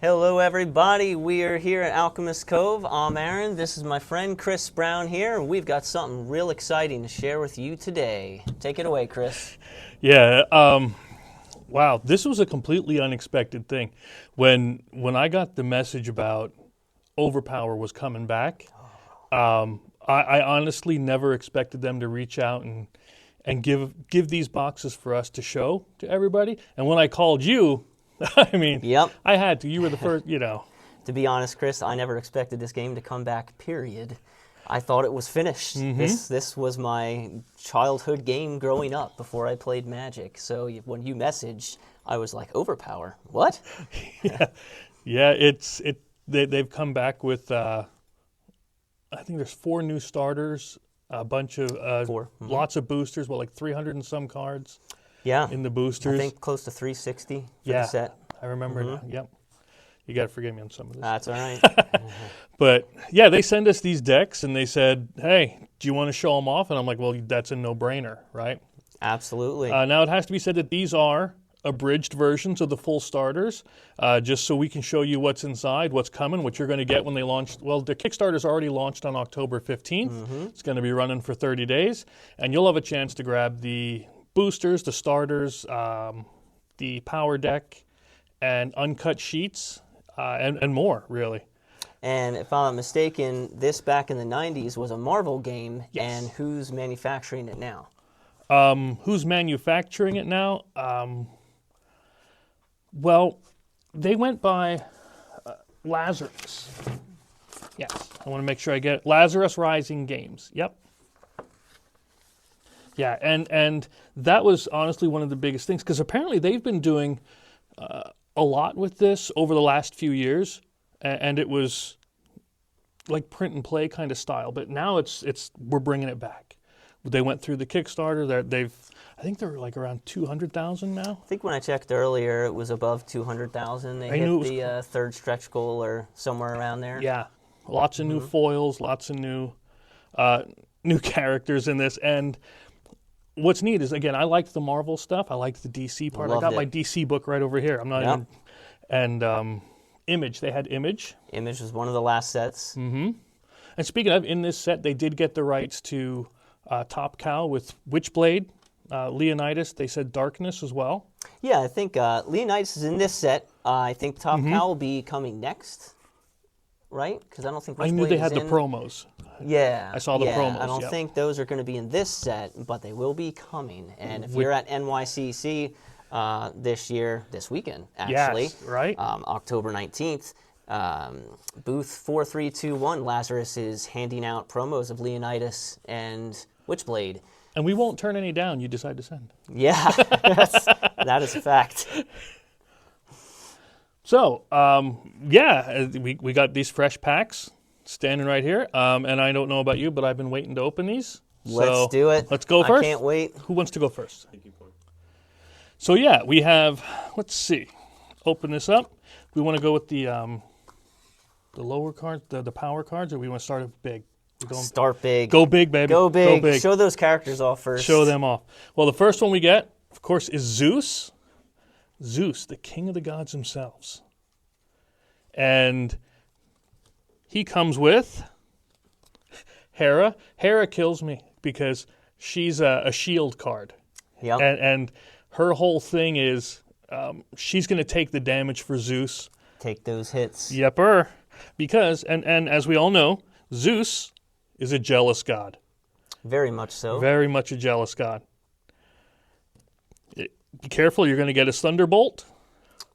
Hello everybody, we are here at Alchemist Cove. I'm Aaron, this is my friend Chris Brown here, and we've got something real exciting to share with you today. Take it away, Chris. Yeah, wow, this was a completely unexpected thing. When I got the message about Overpower was coming back, I honestly never expected them to reach out and give these boxes for us to show to everybody. And when I called you, I mean, Yep. I had to. You were the first, you know. To be honest, Chris, I never expected this game to come back, period. I thought it was finished. This was my childhood game growing up before I played Magic. So when you messaged, I was like, Overpower? What? Yeah, they've come back with, I think there's 4 new starters, a bunch of, 4. Lots of boosters, like 300 and some cards. Yeah. In the boosters. I think close to 360 for the set. I remember now. Yep. You got to forgive me on some of this. That's all right. But yeah, they send us these decks and they said, hey, do you want to show them off? And I'm like, well, that's a no-brainer, right? Absolutely. Now, it has to be said that these are abridged versions of the full starters, just so we can show you what's inside, what's coming, what you're going to get when they launch. Well, the Kickstarter's already launched on October 15th. It's going to be running for 30 days. And you'll have a chance to grab the boosters, the starters, the power deck, and uncut sheets, and more, really. And if I'm not mistaken, this back in the 90s was a Marvel game, Yes. and who's manufacturing it now? Who's manufacturing it now? Well, they went by Lazarus. Yes, I want to make sure I get it. Lazarus Rising Games. Yep. Yeah, and that was honestly one of the biggest things, because apparently they've been doing a lot with this over the last few years, and it was like print and play kind of style. But now we're bringing it back. They went through the Kickstarter. I think they're like around 200,000 now. I think when I checked earlier, it was above 200,000. They hit the third stretch goal or somewhere around there. Yeah, lots of new foils, lots of new characters in this. And what's neat is, again, I liked the Marvel stuff. I liked the DC part. I got my DC book right over here. I'm not even. And Image, they had Image. Image was one of the last sets. And speaking of, in this set, they did get the rights to Top Cow with Witchblade, Leonidas. They said Darkness as well. Yeah, I think Leonidas is in this set. I think Top Cow will be coming next, right? Because I don't think Witchblade I knew they had the promos. Yeah. I saw the promos. I don't think those are going to be in this set, but they will be coming. And if you're at NYCC this weekend, actually, yes, right? October 19th, booth 4321, Lazarus is handing out promos of Leonidas and Witchblade. And we won't turn any down you decide to send. Yeah, that is a fact. So, we got these fresh packs standing right here. And I don't know about you, but I've been waiting to open these. Let's do it. Let's go first. I can't wait. Who wants to go first? So yeah, we have, let's see, open this up. We want to go with the lower cards, the power cards, or we want to start it big? Start big. Go big, baby. Go big. Go big. Show those characters off first. Show them off. Well, the first one we get, of course, is Zeus. Zeus, the king of the gods themselves. And he comes with Hera. Hera kills me because she's a shield card. Yep. And her whole thing is she's going to take the damage for Zeus. Take those hits. Yepper. Because, and as we all know, Zeus is a jealous god. Very much so. Very much a jealous god. Be careful, you're going to get his Thunderbolt.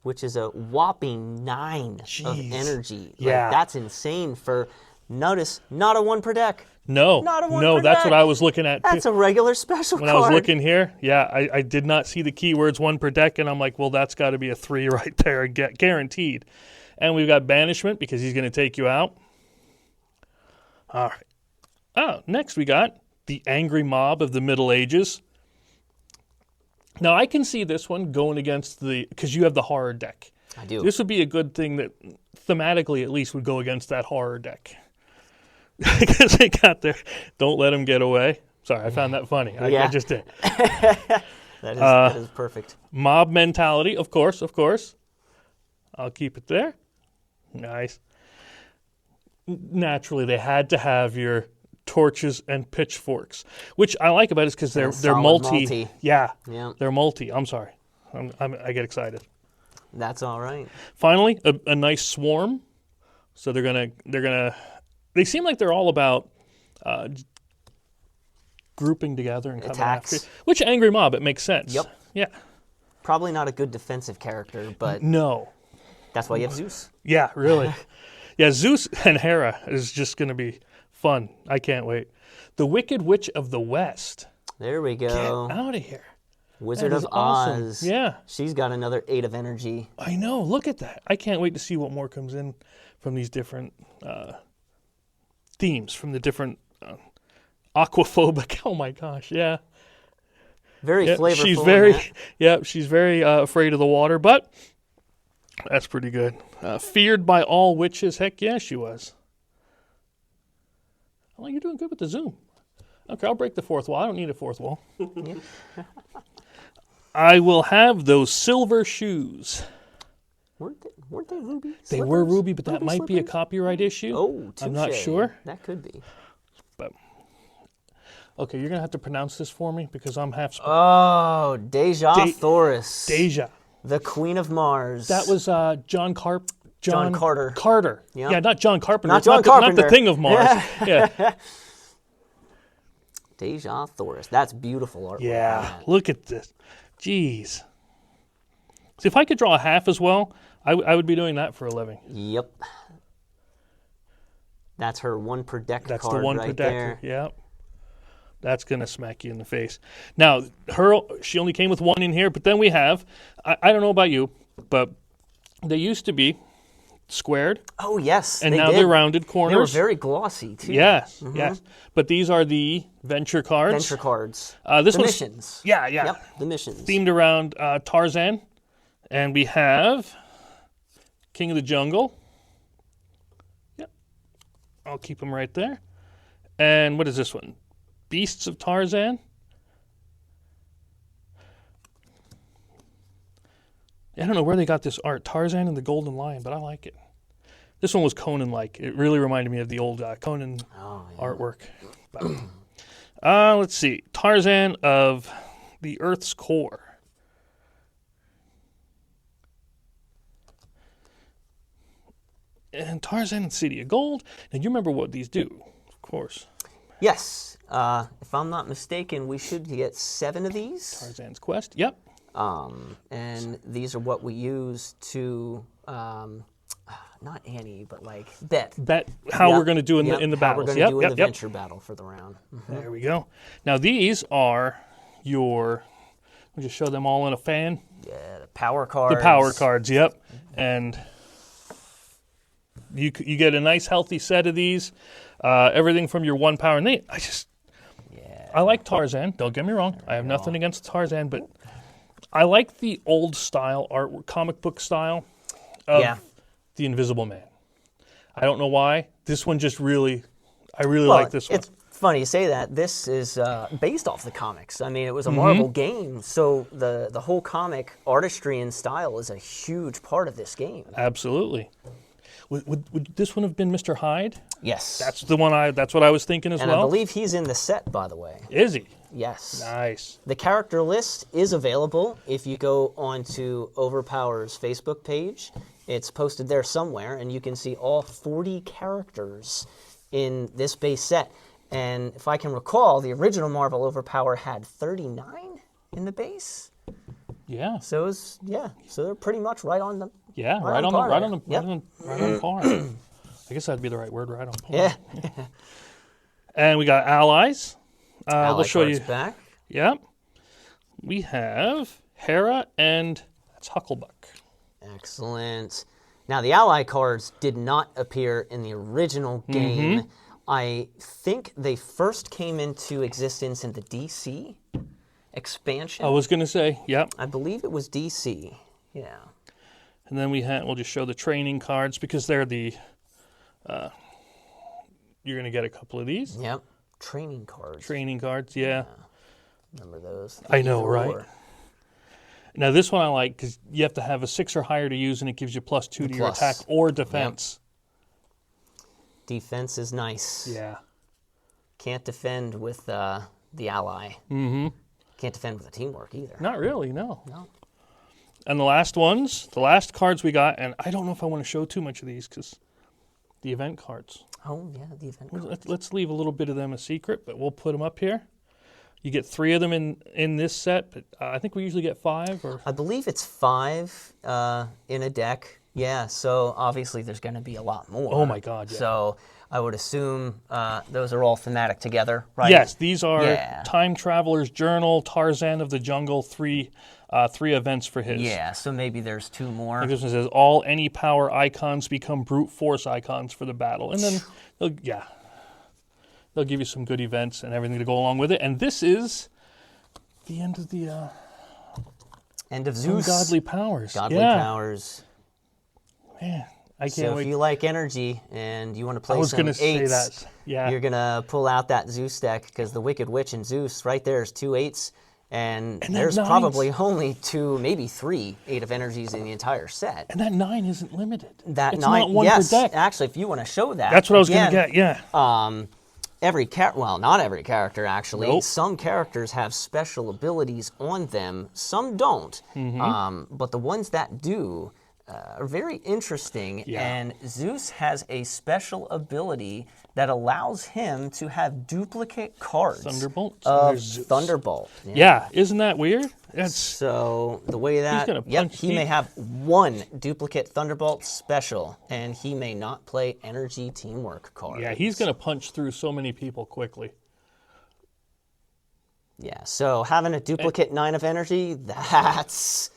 Which is a whopping 9 of energy. Yeah. Like, that's insane for, notice, not a 1 per deck. No. Not a 1 no, per that's deck. what I was looking at. That's a regular special when card. I was looking here, I did not see the keywords 1 per deck, and I'm like, well, that's got to be a 3 right there, guaranteed. And we've got Banishment because he's going to take you out. All right. Oh, next we got the Angry Mob of the Middle Ages. Now, I can see this one going against because you have the horror deck. I do. This would be a good thing that, thematically at least, would go against that horror deck. Because they got there. Don't let them get away. Sorry, I found that funny. I just did. That is perfect. Mob mentality, of course. I'll keep it there. Nice. Naturally, they had to have your torches and pitchforks, which I like about it is because they're solid multi. Yeah, Yeah. they're multi. I'm sorry, I get excited. That's all right. Finally, a nice swarm. So they seem like they're all about grouping together and coming Attacks. after you. Which Angry Mob, it makes sense. Yep. Yeah. Probably not a good defensive character, but No. that's why you have Zeus. Yeah, really. Yeah, Zeus and Hera is just going to be fun. I can't wait. The Wicked Witch of the West. There we Get go. out of here. Wizard That of is awesome. Oz. Yeah. She's got another 8 of energy. I know. Look at that. I can't wait to see what more comes in from these different themes, from the different aquaphobic. Oh my gosh, yeah. Very flavorful. She's in very, that. she's very afraid of the water, but that's pretty good. Feared by all witches. Heck yeah, she was. Oh, you're doing good with the zoom. Okay, I'll break the fourth wall. I don't need a fourth wall. I will have those silver shoes. Weren't they ruby? They were slippers? ruby, but that Ruby might be a slippers? copyright issue. Oh, I'm not touche. sure. That could be. But okay, you're gonna have to pronounce this for me because I'm half. Oh, Deja Thoris. Deja. The Queen of Mars. That was John Carter. Carter. Yep. Yeah, not John Carpenter. Not John Not Carpenter. the Thing of Mars. Yeah. Deja Thoris. That's beautiful artwork. Yeah. Look at this. Jeez. See, if I could draw a half as well, I would be doing that for a living. Yep. That's her 1 per deck That's card the one right per there. decker. Yep. That's going to smack you in the face. Now, she only came with 1 in here, but then we have, I don't know about you, but they used to be squared, Oh, yes. and they now did. they're rounded They were corners. very glossy, too. Yes, yes. But these are the venture cards. Venture cards. This The one's missions. Yeah, yeah. Yep, the missions. Themed around Tarzan, and we have King of the Jungle. Yep, I'll keep them right there. And what is this one? Beasts of Tarzan. I don't know where they got this art, Tarzan and the Golden Lion, but I like it. This one was Conan-like. It really reminded me of the old Conan artwork. But, let's see. Tarzan of the Earth's Core. And Tarzan and City of Gold. Now, you remember what these do, of course. Yes. If I'm not mistaken, we should get 7 of these. Tarzan's Quest, yep. And these are what we use to, not Annie, but like bet. Bet how Yep. we're going to do in the How we're battles. going to Yep, do in yep, the yep. venture battle for the round. There we go. Now, these are your, we'll just show them all in a fan. Yeah, the power cards. The power cards, yep. And you get a nice healthy set of these. Everything from your 1 power. And I like Tarzan. Don't get me wrong. I have nothing against Tarzan, but I like the old style art, comic book style of the Invisible Man. I don't know why. This one just really, I really like this one. It's funny you say that. This is based off the comics. I mean, it was a Marvel game, so the whole comic artistry and style is a huge part of this game. Absolutely. Would this one have been Mr. Hyde? Yes. That's the one. That's what I was thinking as and well. I believe he's in the set, by the way. Is he? Yes. Nice. The character list is available if you go onto Overpower's Facebook page. It's posted there somewhere, and you can see all 40 characters in this base set. And if I can recall, the original Marvel Overpower had 39 in the base. Yeah. So so they're pretty much right on the Right on par. par. I guess that'd be the right word, right on par. Yeah. And we got allies. We'll show you. Back. Yep. We have Hera and that's Hucklebuck. Excellent. Now the ally cards did not appear in the original game. I think they first came into existence in the DC expansion. I was going to say, yep. I believe it was DC. Yeah. And then we'll just show the training cards because they're the, you're going to get a couple of these. Yep. Training cards. Training cards, yeah. Remember those? I know, Either right? or. Now this one I like because you have to have a 6 or higher to use, and it gives you +2 to your Plus. attack or defense. Defense is nice. Yeah. Can't defend with the ally. Mm-hmm. Can't defend with the teamwork either. Not really, no. No. And the last cards we got, and I don't know if I want to show too much of these because the event cards. Oh, yeah, the event cards. Let's leave a little bit of them a secret, but we'll put them up here. You get 3 of them in this set, but I think we usually get 5. Or I believe it's 5 in a deck. Yeah, so obviously there's going to be a lot more. Oh my God, yeah. So I would assume those are all thematic together, right? Yes, these are Time Traveler's Journal, Tarzan of the Jungle, 3 events for his. Yeah, so maybe there's 2 more. Like this one says, all any power icons become brute force icons for the battle. And then, they'll give you some good events and everything to go along with it. And this is the end of the... End of Zeus. Godly powers. Godly powers. Man, I can't So wait. if you like energy and you want to play some gonna say 8s, that. Yeah. you're going to pull out that Zeus deck because the Wicked Witch and Zeus right there is 2 8s. And there's that 9's probably only 2, maybe 3 8 of energies in the entire set. And that 9 isn't limited. That it's 9, not one yes, per deck. actually, if you want to show that. That's what I was going to again, get, yeah. Well, not every character, actually. Nope. Some characters have special abilities on them. Some don't. But the ones that do are very interesting. Yeah. And Zeus has a special ability that allows him to have duplicate cards Thunderbolt? of There's Zeus. Thunderbolt. Yeah, isn't that weird? That's So the way that, gonna yep, punch he may have 1 duplicate Thunderbolt special, and he may not play energy teamwork cards. Yeah, he's going to punch through so many people quickly. Yeah, so having a duplicate 9 of energy, that's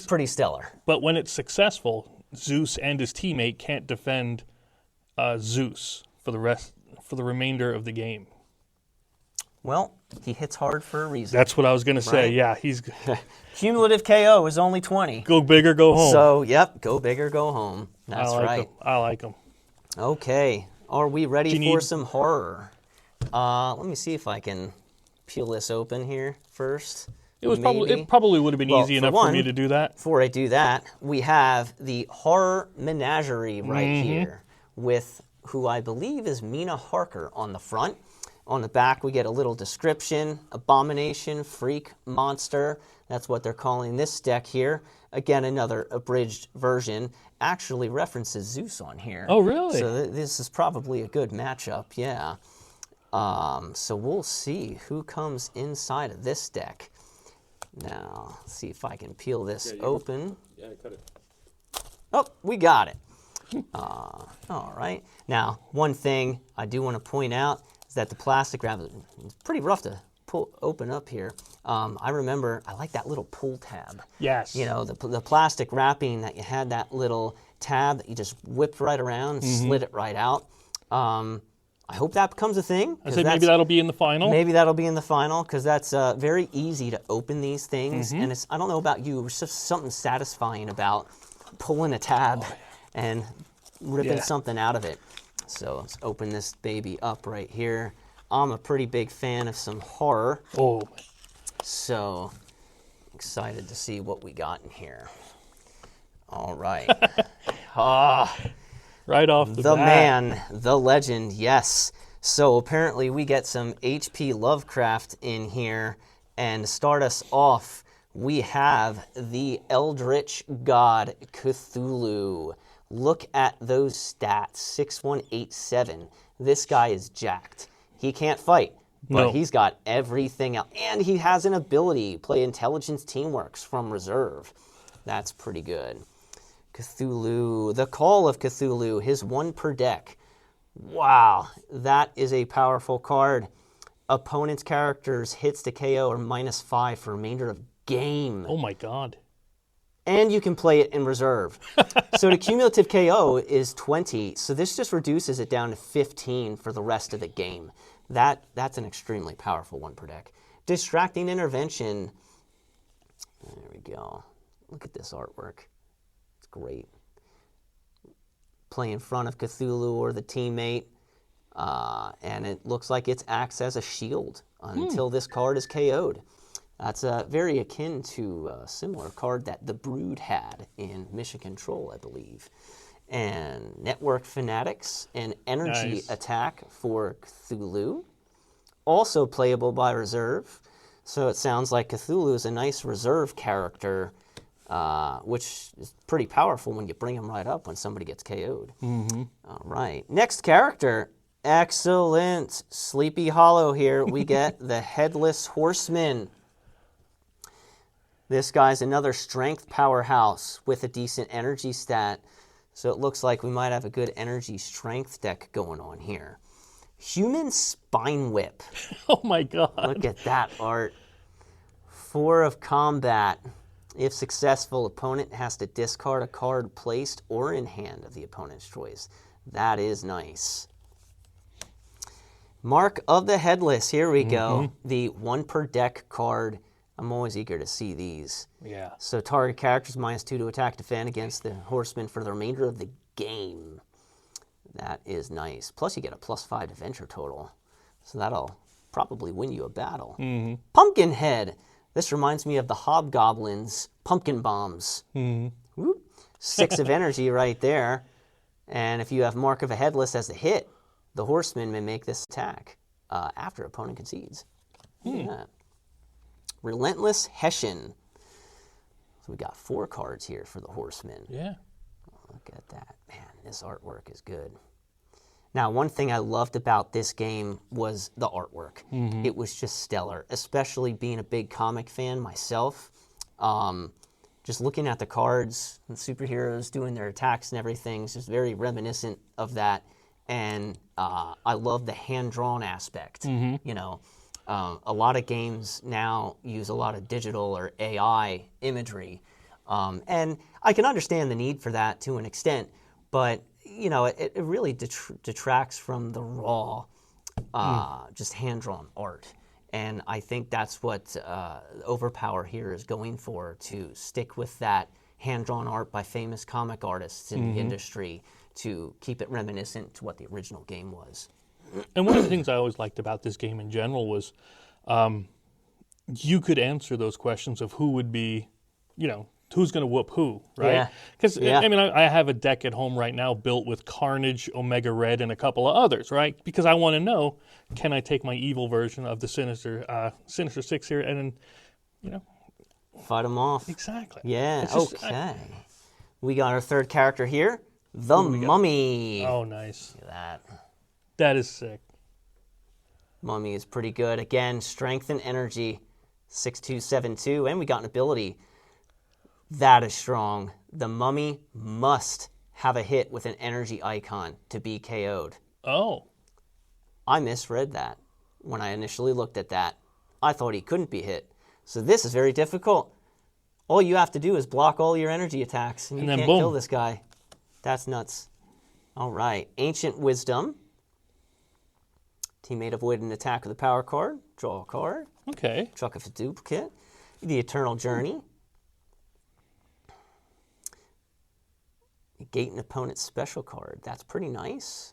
pretty stellar. But when it's successful, Zeus and his teammate can't defend Zeus for the remainder of the game. Well, he hits hard for a reason. That's what I was going to say. Right. Yeah, he's Cumulative KO is only 20. go big or go home. So, yep, go big or go home. That's right. I like him. Okay, are we ready Do you for need- some horror? Let me see if I can peel this open here first. It probably would have been easy enough for me to do that. Before I do that, we have the horror menagerie right here with who I believe is Mina Harker on the front. On the back, we get a little description: abomination, freak, monster. That's what they're calling this deck here. Again, another abridged version. Actually references Zeus on here. Oh, really? So this is probably a good matchup, yeah. So we'll see who comes inside of this deck. Now, let's see if I can peel this open. Yeah, cut it. Oh, we got it. All right. Now, one thing I do want to point out is that the plastic wrap is pretty rough to open up here. I remember I like that little pull tab. Yes. You know, the plastic wrapping that you had that little tab that you just whipped right around and slid it right out. I hope that becomes a thing. I said maybe that'll be in the final. Maybe that'll be in the final because that's very easy to open these things. And it's, I don't know about you, it's just something satisfying about pulling a tab and ripping something out of it. So let's open this baby up right here. I'm a pretty big fan of some horror. Oh. So excited to see what we got in here. All right. Right off the The bat. man, the legend, yes. So apparently we get some H.P. Lovecraft in here. And to start us off, we have the Eldritch God Cthulhu. Look at those stats, 6187. This guy is jacked. He can't fight, but he's got everything else. And he has an ability, play intelligence teamworks from reserve. That's pretty good. Cthulhu, the Call of Cthulhu, his 1 per deck. Wow, that is a powerful card. Opponent's characters hits to KO are -5 for remainder of game. Oh my God. And you can play it in reserve. So the cumulative KO is 20, so this just reduces it down to 15 for the rest of the game. That's an extremely powerful 1 per deck. Distracting Intervention. There we go. Look at this artwork. It's great. Play in front of Cthulhu or the teammate, and it looks like it acts as a shield until this card is KO'd. That's very akin to a similar card that the Brood had in Mission Control, I believe. And Network Fanatics, an energy attack for Cthulhu. Also playable by reserve. So it sounds like Cthulhu is a nice reserve character, which is pretty powerful when you bring him right up when somebody gets KO'd. All right. Next character. Excellent. Sleepy Hollow here. We get the Headless Horseman. This guy's another strength powerhouse with a decent energy stat. So it looks like we might have a good energy strength deck going on here. Human Spine Whip. Oh my God. Look at that art. 4 of combat. If successful, opponent has to discard a card placed or in hand of the opponent's choice. That is nice. Mark of the Headless. Here we go. The 1 per deck card. I'm always eager to see these. Yeah. So target characters -2 to attack, defend against the horseman for the remainder of the game. That is nice. Plus you get a +5 to venture total. So that'll probably win you a battle. Pumpkinhead. This reminds me of the Hobgoblins' pumpkin bombs. Whoop. 6 of energy right there. And if you have Mark of a Headless as a hit, the horseman may make this attack after opponent concedes. Look at that. Relentless Hessian. So we got 4 cards here for the horseman. Yeah. Look at that. Man, this artwork is good. Now, one thing I loved about this game was the artwork. It was just stellar, especially being a big comic fan myself. Just looking at the cards and superheroes doing their attacks and everything is just very reminiscent of that. And I love the hand-drawn aspect. You know, a lot of games now use a lot of digital or AI imagery. And I can understand the need for that to an extent, but you know, it really detracts from the raw, just hand-drawn art. And I think that's what Overpower here is going for, to stick with that hand-drawn art by famous comic artists in the industry to keep it reminiscent to what the original game was. And one of the things I always liked about this game in general was you could answer those questions of who would be, you know, who's going to whoop who, right? Because, I mean, I have a deck at home right now built with Carnage, Omega Red, and a couple of others, right? Because I want to know, can I take my evil version of the Sinister 6 here and, you know. Fight them off. Exactly. Yeah, okay. We got our third character here, the Mummy. Oh, nice. Look at that. That is sick. Mummy is pretty good. Again, strength and energy, 6/2, 7/2, and we got an ability. That is strong. The Mummy must have a hit with an energy icon to be KO'd. Oh. I misread that when I initially looked at that. I thought he couldn't be hit. So this is very difficult. All you have to do is block all your energy attacks, and you can't kill this guy. That's nuts. All right. Ancient Wisdom. Teammate avoid an attack with a power card. Draw a card. Okay. Chuck a duplicate. The Eternal Journey. Negate an opponent's special card. That's pretty nice.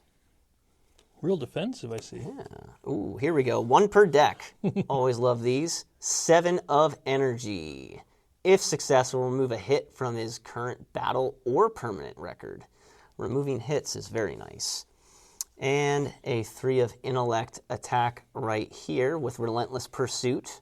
Real defensive, I see. Yeah. Ooh, here we go. 1 per deck. Always love these. 7 of energy. If successful, remove a hit from his current battle or permanent record. Removing hits is very nice. And a 3 of intellect attack right here with Relentless Pursuit.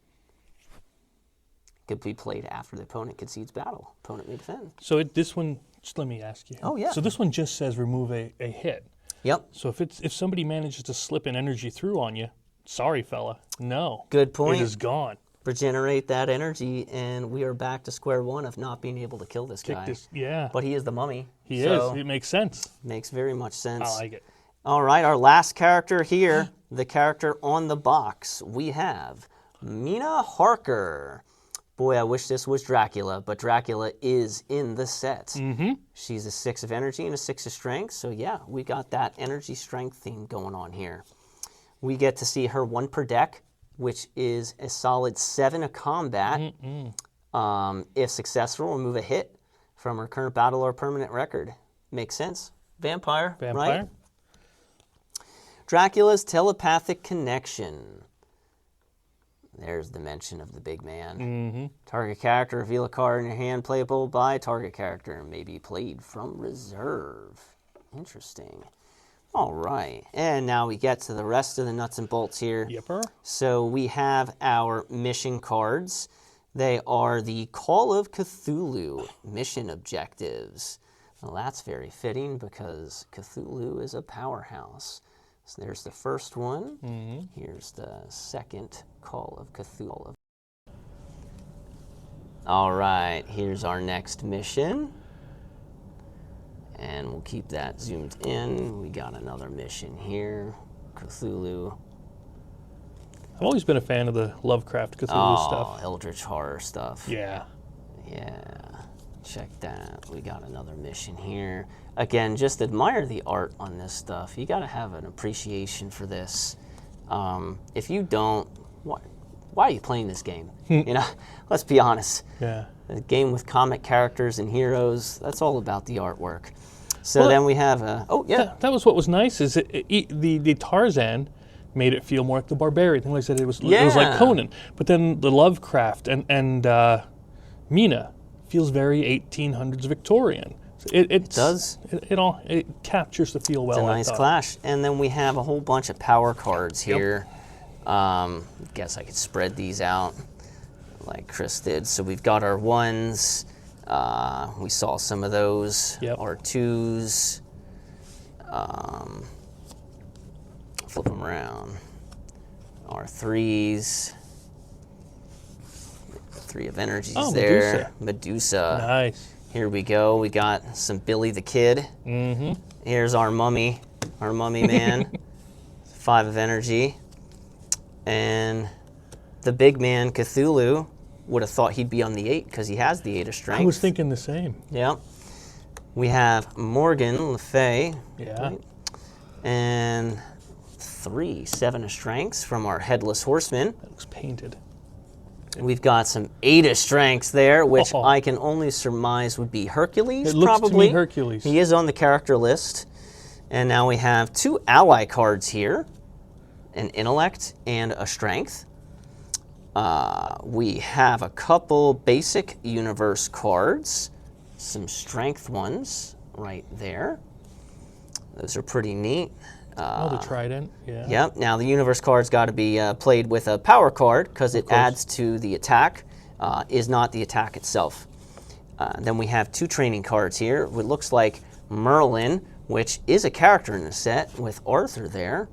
Could be played after the opponent concedes battle. Opponent may defend. So this one, just let me ask you. Oh, yeah. So this one just says remove a hit. Yep. So if somebody manages to slip an energy through on you, sorry, fella. No. Good point. It is gone. Regenerate that energy, and we are back to square one of not being able to kill this guy. Yeah. But he is the Mummy. He is. It makes sense. Makes very much sense. I like it. All right, our last character here, the character on the box, we have Mina Harker. Boy, I wish this was Dracula, but Dracula is in the set. Mm-hmm. She's a 6 of energy and a 6 of strength, so yeah, we got that energy strength theme going on here. We get to see her 1 per deck, which is a solid 7 of combat. If successful, remove a hit from her current battle or permanent record. Makes sense. Vampire, right? Dracula's telepathic connection. There's the mention of the big man. Target character, reveal a card in your hand, playable by target character, may be played from reserve. Interesting. All right, and now we get to the rest of the nuts and bolts here. Yepper. So we have our mission cards. They are the Call of Cthulhu mission objectives. Well, that's very fitting because Cthulhu is a powerhouse. So there's the first one. Here's the second Call of Cthulhu. All right, here's our next mission. And we'll keep that zoomed in. We got another mission here. Cthulhu. I've always been a fan of the Lovecraft Cthulhu stuff. Eldritch horror stuff. Yeah. Yeah. Check that. We got another mission here. Again, just admire the art on this stuff. You got to have an appreciation for this. If you don't, why are you playing this game? You know, let's be honest. Yeah. A game with comic characters and heroes, that's all about the artwork. So then we have That was what was nice is the Tarzan made it feel more like the barbarian thing. Like I said, it was like Conan. But then the Lovecraft and Mina feels very 1800s Victorian. It does. It captures the feel well. It's a nice clash. And then we have a whole bunch of power cards here. Guess I could spread these out like Chris did. So we've got our ones. We saw some of those. Our twos. Flip them around. Our threes. 3 of energies there. Medusa. Nice. Here we go. We got some Billy the Kid. Here's our mummy man. 5 of energy. And the big man, Cthulhu, would have thought he'd be on the 8 because he has the 8 of strength. I was thinking the same. Yeah. We have Morgan Le Fay. Yeah. Right? And 7 of strengths from our Headless Horseman. That looks painted. We've got some 8 of strengths there, which I can only surmise would be Hercules, it looks probably. To me Hercules. He is on the character list. And now we have 2 ally cards here, an intellect and a strength. We have a couple basic universe cards, some strength ones right there. Those are pretty neat. The trident, yeah. Yep. Now the universe card's got to be played with a power card because it adds to the attack, is not the attack itself. Then we have 2 training cards here. It looks like Merlin, which is a character in the set with Arthur there.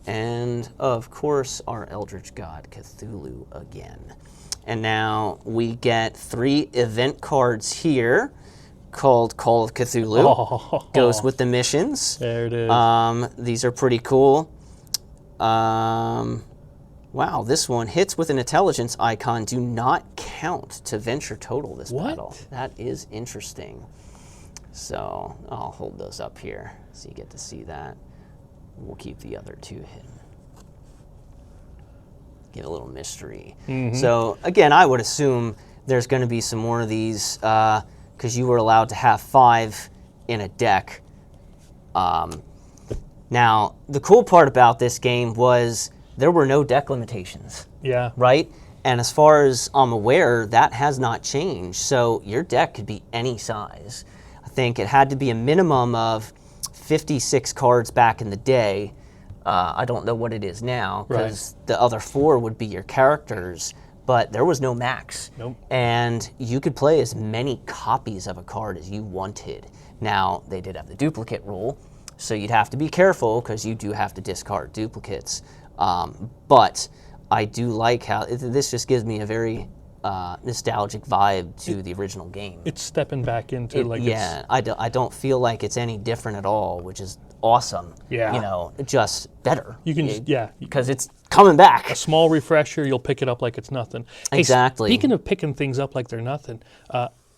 And of course, our Eldritch God Cthulhu again. And now we get 3 event cards here called Call of Cthulhu. Goes with the missions. There it is. These are pretty cool. Wow, this one hits with an intelligence icon. Do not count to venture total this battle. That is interesting. So I'll hold those up here so you get to see that. We'll keep the other 2 hidden. Get a little mystery. So again, I would assume there's going to be some more of these because you were allowed to have 5 in a deck. Now, the cool part about this game was there were no deck limitations. Yeah. Right? And as far as I'm aware, that has not changed. So your deck could be any size. I think it had to be a minimum of 56 cards back in the day. I don't know what it is now because the other 4 would be your characters, but there was no max. Nope. And you could play as many copies of a card as you wanted. Now, they did have the duplicate rule, so you'd have to be careful because you do have to discard duplicates. But I do like how this just gives me a very nostalgic vibe to the original game. It's stepping back into I don't feel like it's any different at all, which is awesome. Yeah. You know, just better. You can because it's coming back. A small refresher, you'll pick it up like it's nothing. Exactly. Hey, speaking of picking things up like they're nothing,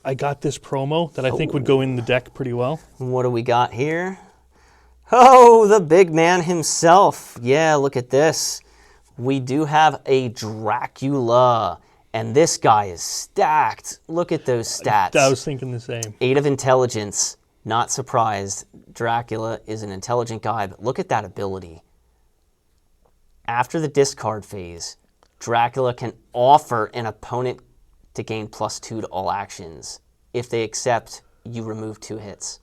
I got this promo that I think would go in the deck pretty well. What do we got here? Oh, the big man himself. Yeah, look at this. We do have a Dracula. And this guy is stacked. Look at those stats. I was thinking the same. 8 of intelligence. Not surprised. Dracula is an intelligent guy, but look at that ability. After the discard phase, Dracula can offer an opponent to gain +2 to all actions. If they accept, you remove 2 hits.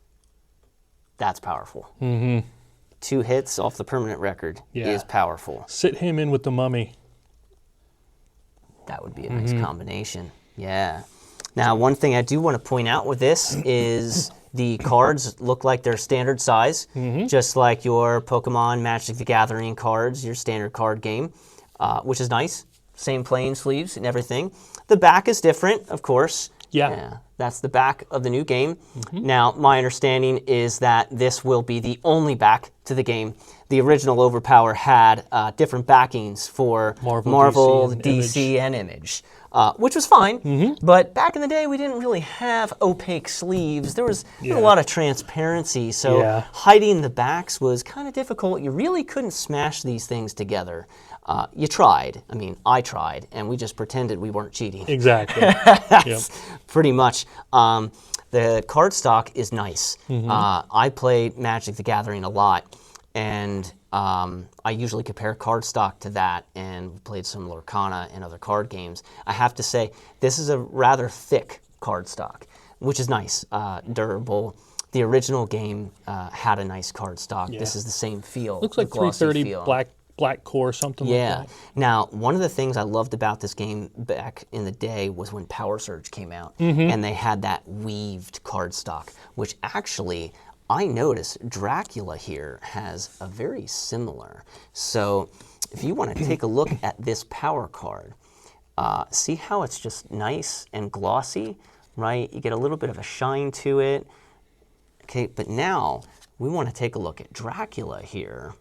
That's powerful. 2 hits off the permanent record is powerful. Sit him in with the mummy. That would be a nice combination. Yeah. Now, one thing I do want to point out with this is the cards look like they're standard size, just like your Pokemon Magic the Gathering cards, your standard card game, which is nice. Same playing sleeves and everything. The back is different, of course. Yeah. That's the back of the new game. Now, my understanding is that this will be the only back to the game. The original Overpower had different backings for Marvel, DC, and Image. Which was fine, but back in the day, we didn't really have opaque sleeves. There was a lot of transparency, so hiding the backs was kind of difficult. You really couldn't smash these things together. You tried. I mean, I tried, and we just pretended we weren't cheating. Exactly. That's pretty much. The cardstock is nice. I played Magic the Gathering a lot, and I usually compare cardstock to that, and played some Lorcana and other card games. I have to say, this is a rather thick cardstock, which is nice, durable. The original game had a nice cardstock. This is the same feel. Looks like 330 feel. Black core, something like that. Now, one of the things I loved about this game back in the day was when Power Surge came out, and they had that weaved cardstock, which actually, I noticed Dracula here has a very similar. So if you want to take a look at this power card, see how it's just nice and glossy, right? You get a little bit of a shine to it. Okay, but now we want to take a look at Dracula here.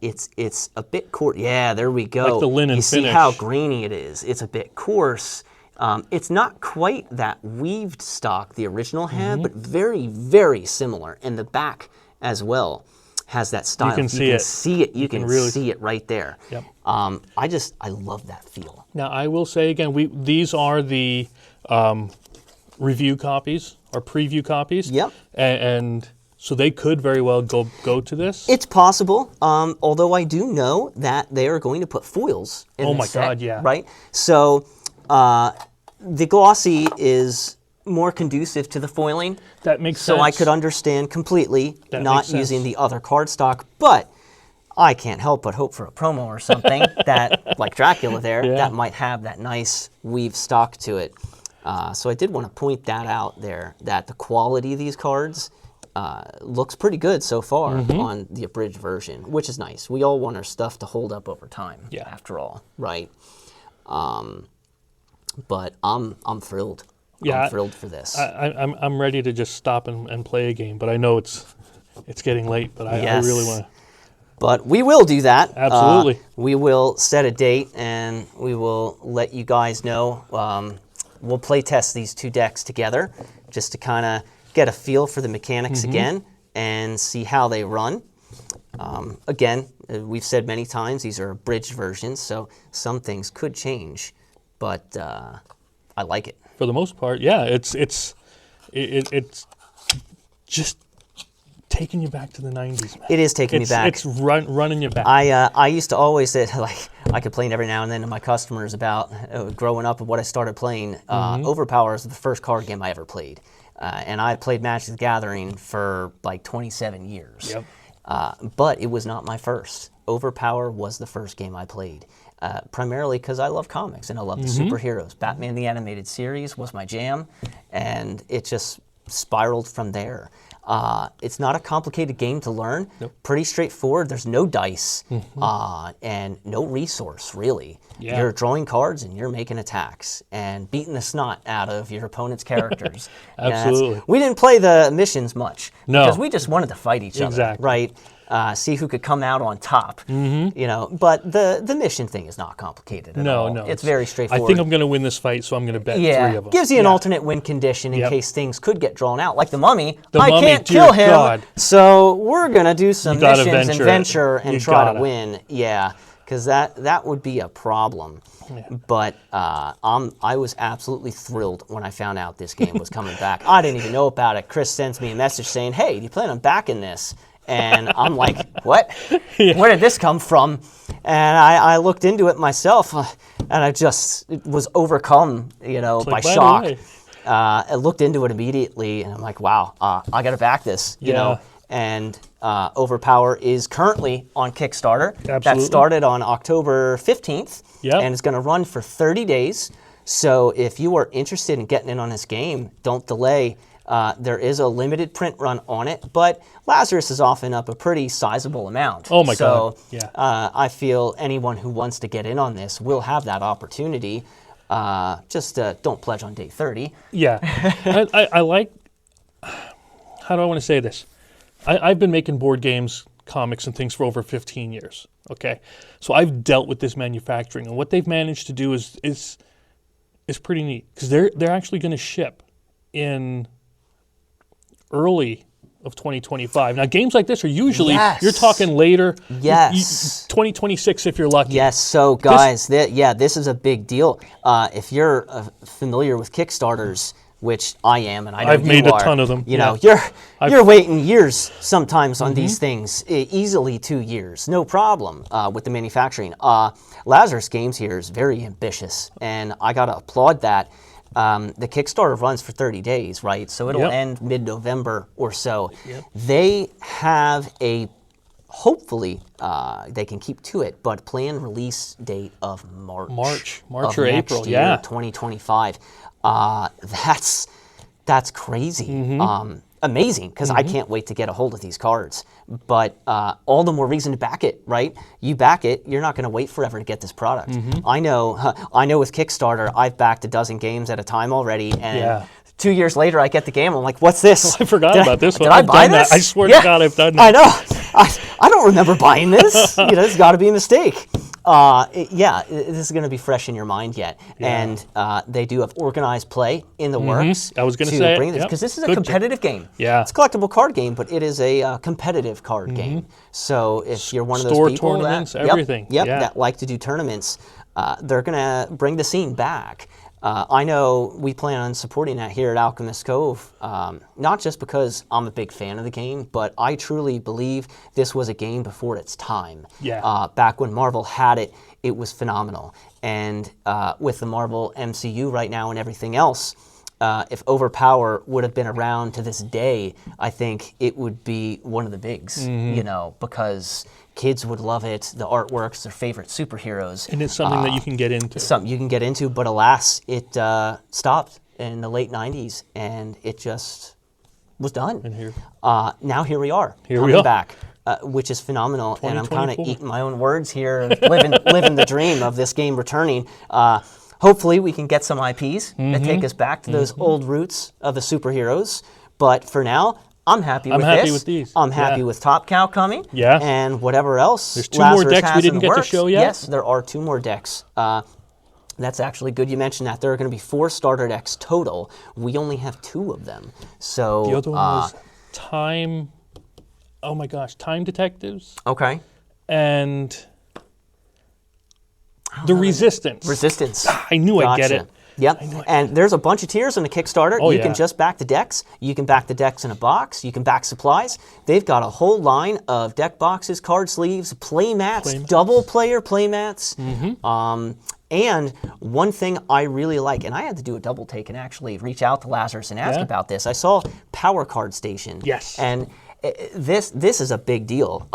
It's a bit coarse. Yeah, there we go. Like the linen finish. You see finish. how grainy it is. It's a bit coarse. It's not quite that weaved stock the original had, but very, very similar. And the back as well has that style. You can see it. You can really see it right there. Yep. I love that feel. Now, I will say again, these are the review copies or preview copies. Yep. And so they could very well go to this. It's possible, although I do know that they are going to put foils in Oh this my set, God, yeah. Right? So the glossy is more conducive to the foiling. That makes sense. So I could understand completely That not makes sense. using the other cardstock, but I can't help but hope for a promo or something that, like Dracula there, that might have that nice weave stock to it. So I did want to point that out there, that the quality of these cards looks pretty good so far on the abridged version, which is nice. We all want our stuff to hold up over time, after all, right? But I'm thrilled. I'm thrilled for this. I'm ready to just stop and play a game, but I know it's getting late, but I really want to. But we will do that. Absolutely. We will set a date, and we will let you guys know. We'll play test these 2 decks together just to kind of get a feel for the mechanics again and see how they run. Again, we've said many times, these are abridged versions, so some things could change, but I like it. For the most part, yeah, it's just taking you back to the 90s, man. It is taking me back. It's running you back. I used to always say, like, I complain every now and then to my customers about growing up and what I started playing. Overpower is the first card game I ever played. And I played Magic the Gathering for like 27 years. Yep. But it was not my first. Overpower was the first game I played. Primarily because I love comics and I love the superheroes. Batman the Animated Series was my jam, and it just spiraled from there. It's not a complicated game to learn. Nope. Pretty straightforward. There's no dice and no resource, really. Yeah. You're drawing cards and you're making attacks and beating the snot out of your opponent's characters. Absolutely. We didn't play the missions much because we just wanted to fight each other, right? See who could come out on top, you know. But the mission thing is not complicated at all. No, it's very straightforward. I think I'm going to win this fight, so I'm going to bet 3 of them. Gives you an alternate win condition in case things could get drawn out. Like the mummy, I can't kill him, so we're going to do some missions and venture and try to win. Yeah, because that would be a problem. Yeah. But I was absolutely thrilled when I found out this game was coming back. I didn't even know about it. Chris sends me a message saying, "Hey, do you plan on backing this?" And I'm like, what? Where did this come from? And I looked into it myself, and I just was overcome, by shock. I looked into it immediately, and I'm like, wow, I got to back this, you know. And Overpower is currently on Kickstarter. Absolutely. That started on October 15th, Yep. and it's going to run for 30 days. So if you are interested in getting in on this game, don't delay. There is a limited print run on it, but Lazarus is offering up a pretty sizable amount. Oh my God, yeah. So I feel anyone who wants to get in on this will have that opportunity. Just don't pledge on day 30. Yeah. I like, how do I want to say this? I've been making board games, comics, and things for over 15 years, okay? So I've dealt with this manufacturing, and what they've managed to do is pretty neat, because they're actually going to ship in early of 2025. Now, games like this are usually, you're talking later, 2026 if you're lucky. Yes, so guys, this is a big deal. If you're familiar with Kickstarters, which I am, and I know I've made you a are, ton of them. You know, you're waiting years sometimes on these things, easily 2 years, no problem with the manufacturing. Lazarus Games here is very ambitious, and I gotta applaud that. The Kickstarter runs for 30 days, right? So it'll end mid-November or so. They have hopefully they can keep to it, but planned release date of March or April, 2025. That's crazy. Amazing, because I can't wait to get a hold of these cards. But all the more reason to back it, right? You back it, you're not going to wait forever to get this product. I know with Kickstarter, I've backed a dozen games at a time already, and 2 years later, I get the game. I'm like, what's this? I forgot about this one. Did I buy this? That. I swear to God, I've done that. I know. I don't remember buying this. It's got to be a mistake. This is going to be fresh in your mind yet. And they do have organized play in the works. I was going to say bring this, because this is a competitive game. Yeah. It's a collectible card game, but it is a competitive card game. So if you're one of those people tournaments, everything. That like to do tournaments, they're going to bring the scene back. I know we plan on supporting that here at Alchemist Cove, not just because I'm a big fan of the game, but I truly believe this was a game before its time. Back when Marvel had it, it was phenomenal. And with the Marvel MCU right now and everything else, if Overpower would have been around to this day, I think it would be one of the bigs, because kids would love it. The artwork's their favorite superheroes. And it's something that you can get into. Something you can get into, but alas, it stopped in the late 90s, and it just was done. And here. Now here we are. Here we are. Back, which is phenomenal. And I'm kind of eating my own words here, living the dream of this game returning. Hopefully we can get some IPs that take us back to those old roots of the superheroes. But for now, I'm happy with these. I'm happy with Top Cow coming. Yeah. And whatever else. There's two more decks we didn't get to show yet. Yes, there are 2 more decks. That's actually good you mentioned that. There are going to be 4 starter decks total. We only have 2 of them. So the other one was Time. Oh my gosh, Time Detectives. Okay. And the Resistance. Resistance. I knew I'd get it. Yep, and there's a bunch of tiers on the Kickstarter. You can just back the decks. You can back the decks in a box. You can back supplies. They've got a whole line of deck boxes, card sleeves, play mats, double player play mats. And one thing I really like, and I had to do a double take and actually reach out to Lazarus and ask about this. I saw Power Card Station. Yes. And this is a big deal.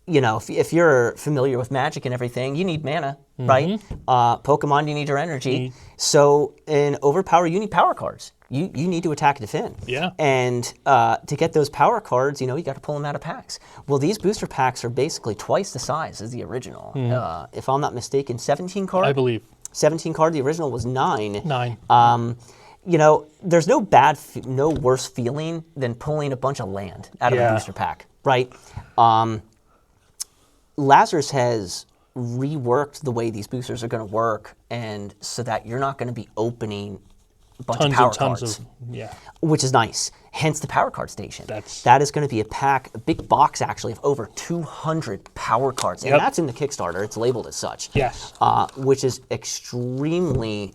If you're familiar with Magic and everything, you need mana, right? Pokemon, you need your energy. So in Overpower, you need power cards. You need to attack and defend. Yeah. And to get those power cards, you got to pull them out of packs. Well, these booster packs are basically twice the size as the original. If I'm not mistaken, 17 card? I believe. 17 card. The original was 9. 9. There's no worse feeling than pulling a bunch of land out of a booster pack, right? Lazarus has reworked the way these boosters are going to work, and so that you're not going to be opening a bunch of power cards, which is nice. Hence the Power Card Station. That is going to be a big box actually of over 200 power cards, and that's in the Kickstarter. It's labeled as such. Yes. Which is extremely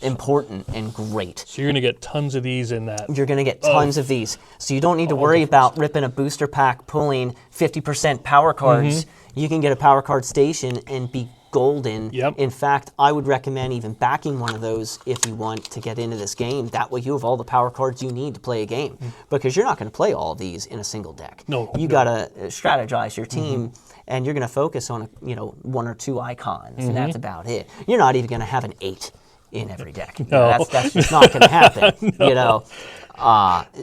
important and great. So you're going to get tons of these in that. You're going to get tons of these. So you don't need to worry about ripping a booster pack, pulling 50% power cards. you can get a power card station and be golden. Yep. In fact, I would recommend even backing one of those if you want to get into this game. That way you have all the power cards you need to play a game, because you're not going to play all of these in a single deck. No. You got to strategize your team, and you're going to focus on, one or two icons, and that's about it. You're not even going to have an 8 in every deck. That's just not going to happen.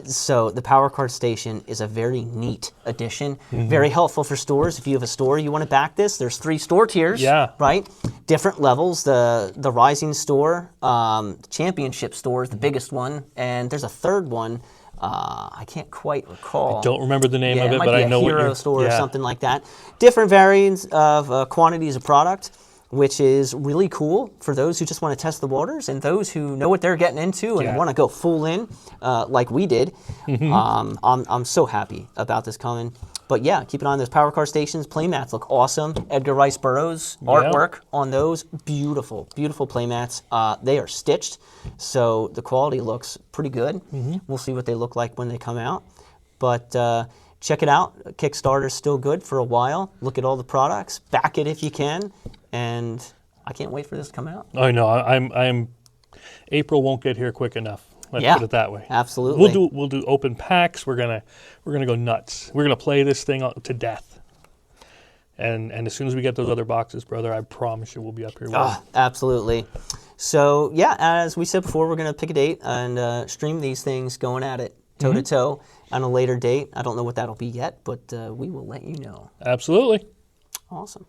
So the power card station is a very neat addition. Very helpful for stores. If you have a store you want to back this, there's 3 store tiers. Yeah. Right. Different levels. The Rising store, Championship store is the biggest one, and there's a third one. I can't quite recall. I don't remember the name of it, might but be I know a what Hero you're... store or something like that. Different variants of quantities of product, which is really cool for those who just want to test the waters and those who know what they're getting into and want to go full in, like we did. I'm so happy about this coming. But yeah, keep an eye on those power card stations. Playmats look awesome. Edgar Rice Burroughs artwork on those. Beautiful, beautiful playmats. They are stitched, so the quality looks pretty good. We'll see what they look like when they come out. But check it out. Kickstarter's still good for a while. Look at all the products. Back it if you can. And I can't wait for this to come out. I know. I'm. April won't get here quick enough. Let's put it that way. Absolutely. We'll do open packs. We're gonna go nuts. We're gonna play this thing to death. And as soon as we get those other boxes, brother, I promise you we'll be up here. Absolutely. So yeah, as we said before, we're gonna pick a date and stream these things going at it toe to toe on a later date. I don't know what that'll be yet, but we will let you know. Absolutely. Awesome.